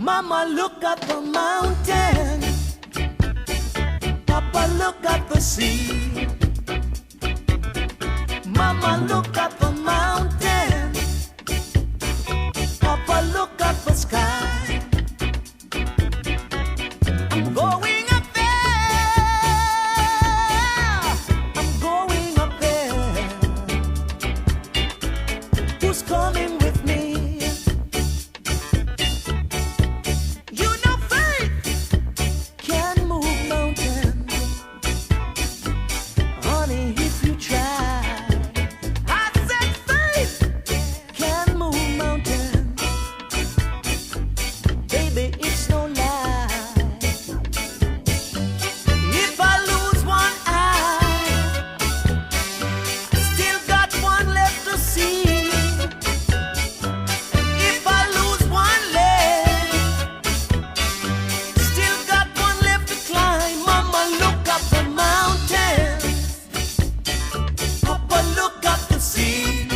Mama, look at the mountain. Papa, look at the sea. Mama, look at the mountain. Papa, look at the sky. I'm going up there. I'm going up there. Who's coming with me? You know faith can move mountains. Honey, if you try. I said faith can move mountains. Baby, it's no lie. If I lose one eye, I still got one left to see. If I lose one leg, still got one left to climb. Mama, look up the mountains. Papa, look at the sea.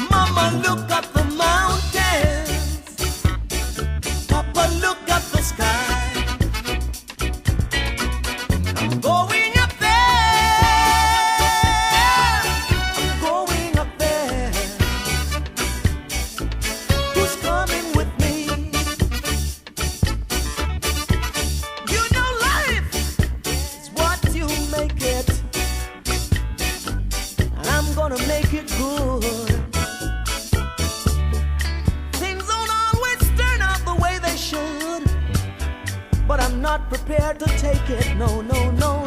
Mama, look at the mountains. Papa, look at the sky. I'm going up there. I'm going up there. Who's coming with me? You know life is what you make it, and I'm gonna make it good. Things don't always turn out the way they should, but I'm not prepared to take it. No, no, no.